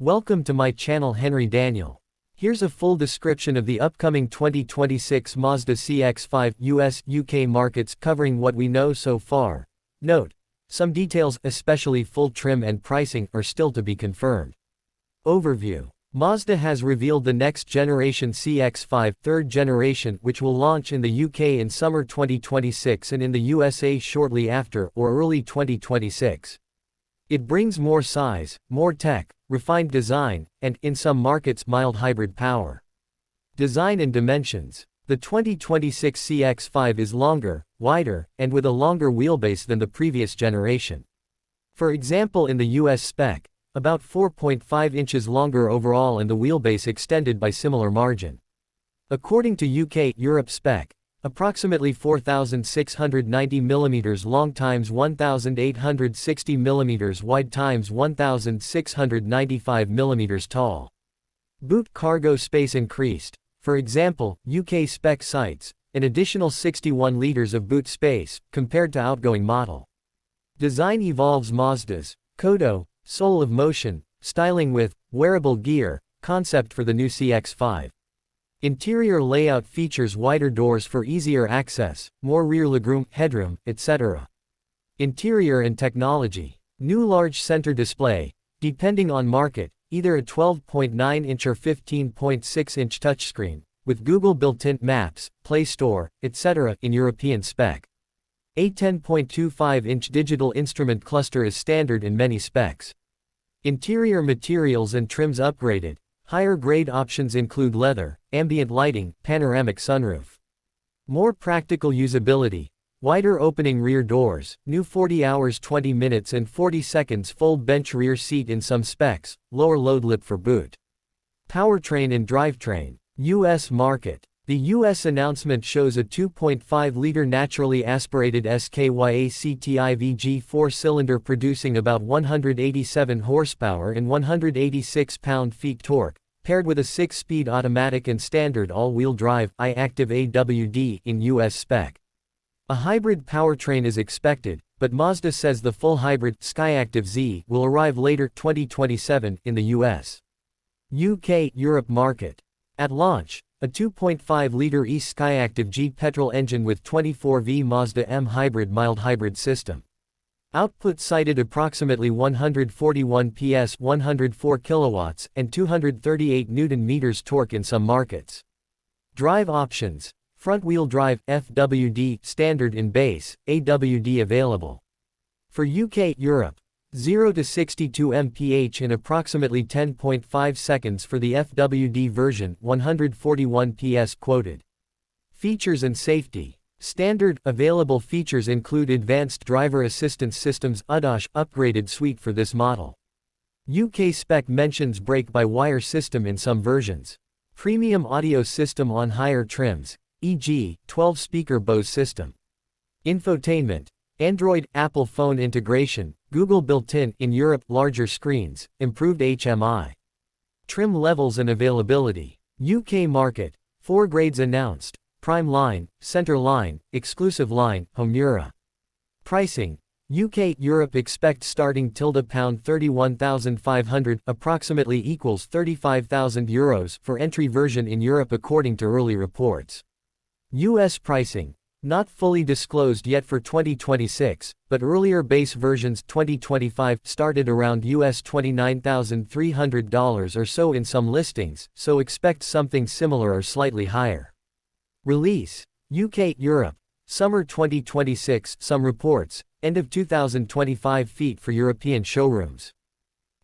Welcome to my channel Henry Daniel. Here's a full description of the upcoming 2026 Mazda CX-5 US-UK markets covering what we know so far. Note: some details, especially full trim and pricing, are still to be confirmed. Overview: Mazda has revealed the next generation CX-5 third generation, which will launch in the UK in summer 2026 and in the USA shortly after, or early 2026. It brings more size, more tech, refined design, and, in some markets, mild hybrid power. Design and dimensions: the 2026 CX-5 is longer, wider, and with a longer wheelbase than the previous generation. For example, in the US spec, about 4.5 inches longer overall and the wheelbase extended by similar margin. According to UK-Europe spec, approximately 4,690 mm long times 1,860 mm wide times 1,695 mm tall. Boot cargo space increased. For example, UK spec cites an additional 61 liters of boot space, compared to outgoing model. Design evolves: Mazda's Kodo, soul of motion, styling with wearable gear, concept for the new CX-5. Interior layout features wider doors for easier access, more rear legroom, headroom, etc. Interior and technology: new large center display, depending on market, either a 12.9-inch or 15.6-inch touchscreen, with Google built-in, Maps, Play Store, etc. in European spec. A 10.25-inch digital instrument cluster is standard in many specs. Interior materials and trims upgraded. Higher grade options include leather, ambient lighting, panoramic sunroof. More practical usability: wider opening rear doors, new 40 hours 20 minutes and 40 seconds full bench rear seat in some specs, lower load lip for boot. Powertrain and drivetrain. US market. The US announcement shows a 2.5-liter naturally aspirated SKYACTIV G4 cylinder producing about 187 horsepower and 186 pound-feet torque, paired with a 6-speed automatic and standard all-wheel drive iActive AWD in US spec. A hybrid powertrain is expected, but Mazda says the full hybrid Skyactiv Z will arrive later 2027 in the US. UK-Europe market. At launch, a 2.5-liter e-Skyactiv G petrol engine with 24V Mazda M hybrid mild hybrid system. Output cited approximately 141 PS, 104 kilowatts, and 238 Nm torque in some markets. Drive options: front-wheel drive, FWD, standard in base, AWD available. For UK-Europe, 0 to 62 mph in approximately 10.5 seconds for the FWD version, 141 PS quoted. Features and safety. Standard, available features include Advanced Driver Assistance Systems (ADAS) upgraded suite for this model. UK spec mentions brake-by-wire system in some versions. Premium audio system on higher trims, e.g., 12-speaker Bose system. Infotainment. Android, Apple phone integration, Google built-in in Europe, larger screens, improved HMI. Trim levels and availability. UK market. 4 grades announced: Prime Line, Center Line, Exclusive Line, Homura. Pricing. UK-Europe expect starting £31,500 approximately equals €35,000 for entry version in Europe according to early reports. US pricing. Not fully disclosed yet for 2026, but earlier base versions 2025 started around US $29,300 or so in some listings, so expect something similar or slightly higher. Release. UK-Europe. Summer 2026, some reports, end of 2025 feet for European showrooms.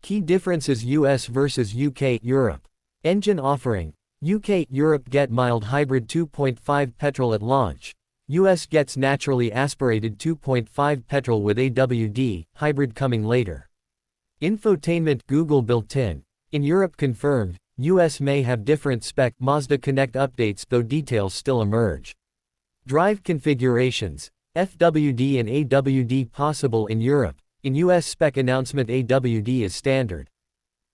Key differences: US versus UK-Europe. Engine offering. UK-Europe get mild hybrid 2.5 petrol at launch. US gets naturally aspirated 2.5 petrol with AWD, hybrid coming later. Infotainment, Google built-in. In Europe confirmed, US may have different spec Mazda Connect updates though details still emerge. Drive configurations. FWD and AWD possible in Europe. In US spec announcement AWD is standard.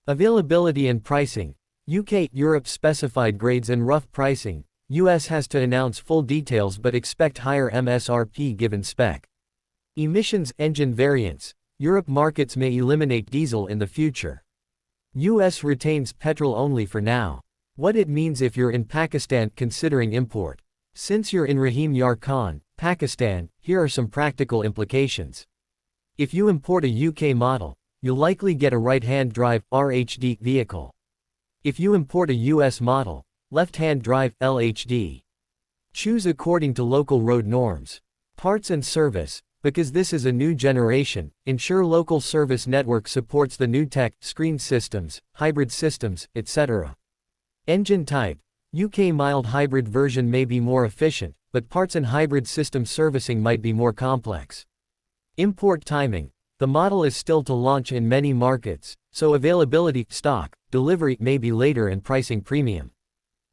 Availability and pricing. UK-Europe specified grades and rough pricing. US has to announce full details but expect higher MSRP given spec. Emissions, engine variants. Europe markets may eliminate diesel in the future. US retains petrol only for now. What it means if you're in Pakistan considering import. Since you're in Rahim Yar Khan, Pakistan, here are some practical implications. If you import a UK model, you'll likely get a right-hand drive RHD vehicle. If you import a US model, left-hand drive LHD. Choose according to local road norms. Parts and service. Because this is a new generation, ensure local service network supports the new tech, screen systems, hybrid systems, etc. Engine type. UK mild hybrid version may be more efficient, but parts and hybrid system servicing might be more complex. Import timing. The model is still to launch in many markets, so availability, stock, delivery may be later and pricing premium.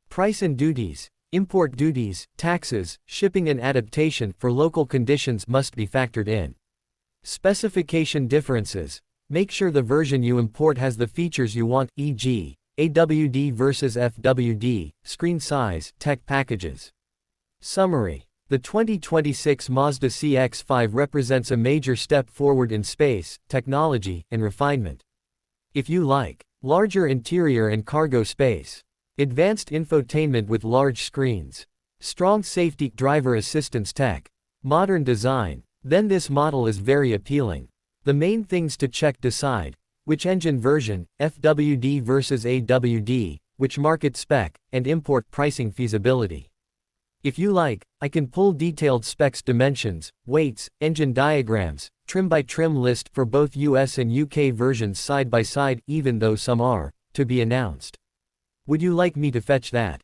Price and duties. Import duties, taxes, shipping and adaptation for local conditions must be factored in. Specification differences. Make sure the version you import has the features you want, e.g., AWD versus FWD, screen size, tech packages. Summary. The 2026 Mazda CX-5 represents a major step forward in space, technology, and refinement. If you like larger interior and cargo space, advanced infotainment with large screens, strong safety, driver assistance tech, modern design, then this model is very appealing. The main things to check: decide which engine version, FWD versus AWD, which market spec, and import pricing feasibility. If you like, I can pull detailed specs, dimensions, weights, engine diagrams, trim by trim list for both US and UK versions side by side, even though some are to be announced. Would you like me to fetch that?